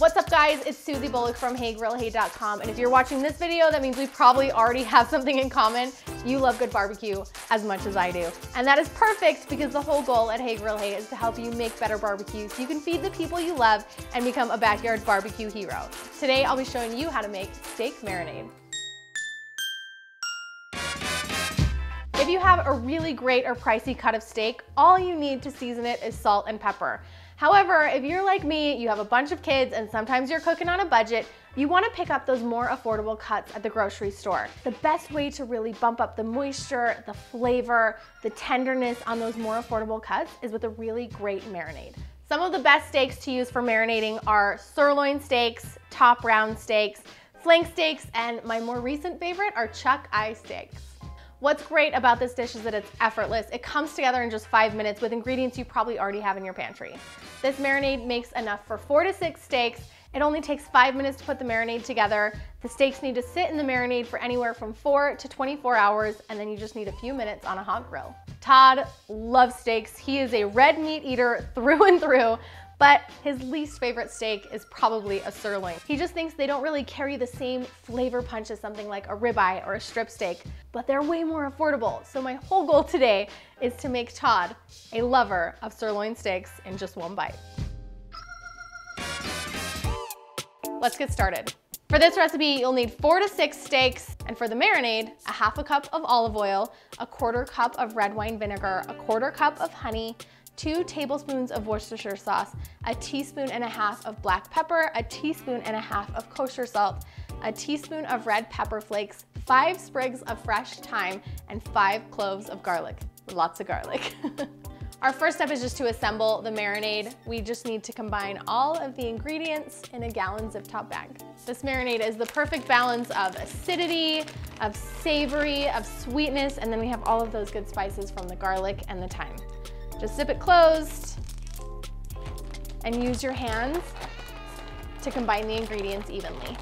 What's up guys, it's Susie Bullock from HeyGrillHey.com, and if you're watching this video, that means we probably already have something in common. You love good barbecue as much as I do. And that is perfect because the whole goal at Hey Grill Hey is to help you make better barbecue so you can feed the people you love and become a backyard barbecue hero. Today I'll be showing you how to make steak marinade. If you have a really great or pricey cut of steak, all you need to season it is salt and pepper. However, if you're like me, you have a bunch of kids and sometimes you're cooking on a budget, you want to pick up those more affordable cuts at the grocery store. The best way to really bump up the moisture, the flavor, the tenderness on those more affordable cuts is with a really great marinade. Some of the best steaks to use for marinating are sirloin steaks, top round steaks, flank steaks, and my more recent favorite are chuck eye steaks. What's great about this dish is that it's effortless. It comes together in just 5 minutes with ingredients you probably already have in your pantry. This marinade makes enough for 4 to 6 steaks. It only takes 5 minutes to put the marinade together. The steaks need to sit in the marinade for anywhere from 4 to 24 hours, and then you just need a few minutes on a hot grill. Todd loves steaks. He is a red meat eater through and through, but his least favorite steak is probably a sirloin. He just thinks they don't really carry the same flavor punch as something like a ribeye or a strip steak, but they're way more affordable. So my whole goal today is to make Todd a lover of sirloin steaks in just one bite. Let's get started. For this recipe, you'll need 4 to 6 steaks, and for the marinade, a half a cup of olive oil, a 1/4 cup of red wine vinegar, a 1/4 cup of honey, 2 tablespoons of Worcestershire sauce, a teaspoon and a half of black pepper, a teaspoon and a half of kosher salt, a teaspoon of red pepper flakes, 5 sprigs of fresh thyme, and 5 cloves of garlic. Lots of garlic. Our first step is just to assemble the marinade. We just need to combine all of the ingredients in a gallon zip top bag. This marinade is the perfect balance of acidity, of savory, of sweetness, and then we have all of those good spices from the garlic and the thyme. Just zip it closed and use your hands to combine the ingredients evenly.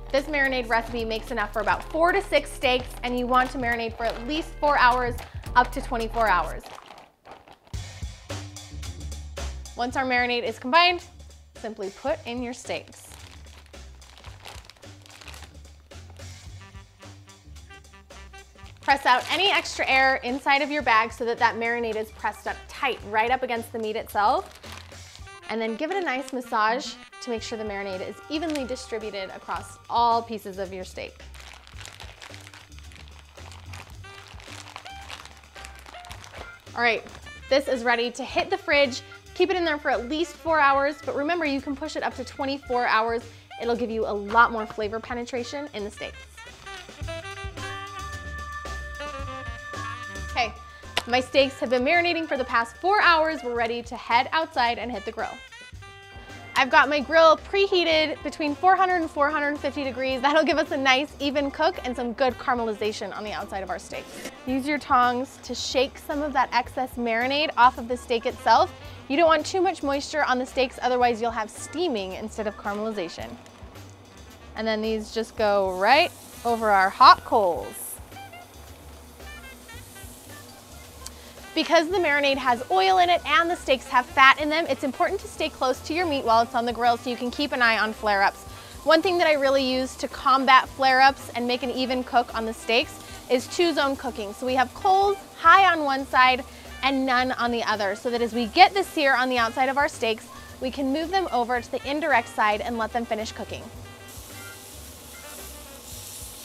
This marinade recipe makes enough for about 4 to 6 steaks, and you want to marinate for at least 4 hours, up to 24 hours. Once our marinade is combined, simply put in your steaks. Press out any extra air inside of your bag so that that marinade is pressed up tight, right up against the meat itself. And then give it a nice massage to make sure the marinade is evenly distributed across all pieces of your steak. All right, this is ready to hit the fridge. Keep it in there for at least 4 hours, but remember you can push it up to 24 hours. It'll give you a lot more flavor penetration in the steaks. Okay, my steaks have been marinating for the past 4 hours. We're ready to head outside and hit the grill. I've got my grill preheated between 400 and 450 degrees. That'll give us a nice even cook and some good caramelization on the outside of our steaks. Use your tongs to shake some of that excess marinade off of the steak itself. You don't want too much moisture on the steaks, otherwise you'll have steaming instead of caramelization. And then these just go right over our hot coals. Because the marinade has oil in it and the steaks have fat in them, it's important to stay close to your meat while it's on the grill so you can keep an eye on flare-ups. One thing that I really use to combat flare-ups and make an even cook on the steaks is 2-zone cooking. So we have coals high on one side and none on the other, so that as we get the sear on the outside of our steaks, we can move them over to the indirect side and let them finish cooking.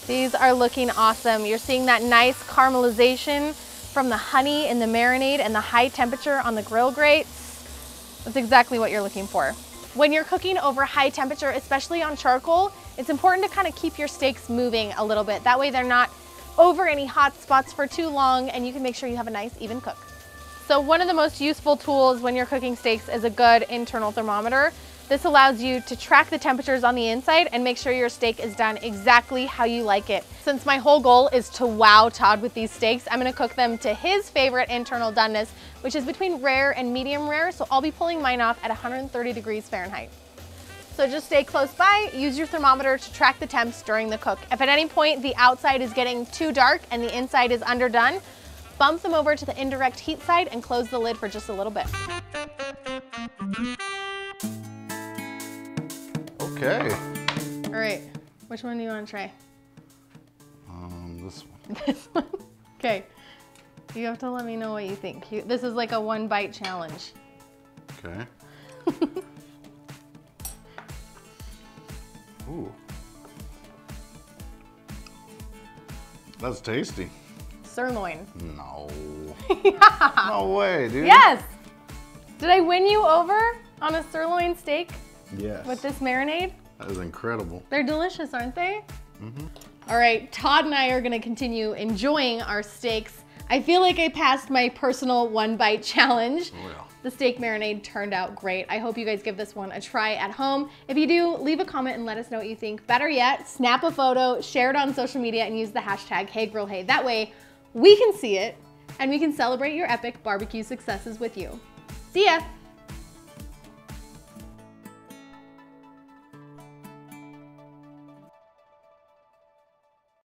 These are looking awesome. You're seeing that nice caramelization from the honey in the marinade and the high temperature on the grill grates. That's exactly what you're looking for. When you're cooking over high temperature, especially on charcoal, it's important to kind of keep your steaks moving a little bit. That way they're not over any hot spots for too long, and you can make sure you have a nice even cook. So one of the most useful tools when you're cooking steaks is a good internal thermometer. This allows you to track the temperatures on the inside and make sure your steak is done exactly how you like it. Since my whole goal is to wow Todd with these steaks, I'm gonna cook them to his favorite internal doneness, which is between rare and medium rare, so I'll be pulling mine off at 130 degrees Fahrenheit. So just stay close by, use your thermometer to track the temps during the cook. If at any point the outside is getting too dark and the inside is underdone, bump them over to the indirect heat side and close the lid for just a little bit. Okay. All right, which one do you want to try? This one. This one? Okay. You have to let me know what you think. This is like a 1-bite challenge. Okay. Ooh. That's tasty. Sirloin. No. Yeah. No way, dude. Yes. Did I win you over on a sirloin steak Yes. with this marinade? That is incredible. They're delicious, aren't they? Mm-hmm. All right, Todd and I are gonna continue enjoying our steaks. I feel like I passed my personal 1-bite challenge. Oh, yeah. The steak marinade turned out great. I hope you guys give this one a try at home. If you do, leave a comment and let us know what you think. Better yet, snap a photo, share it on social media, and use the hashtag #HeyGrillHey. That way, we can see it, and we can celebrate your epic barbecue successes with you. See ya!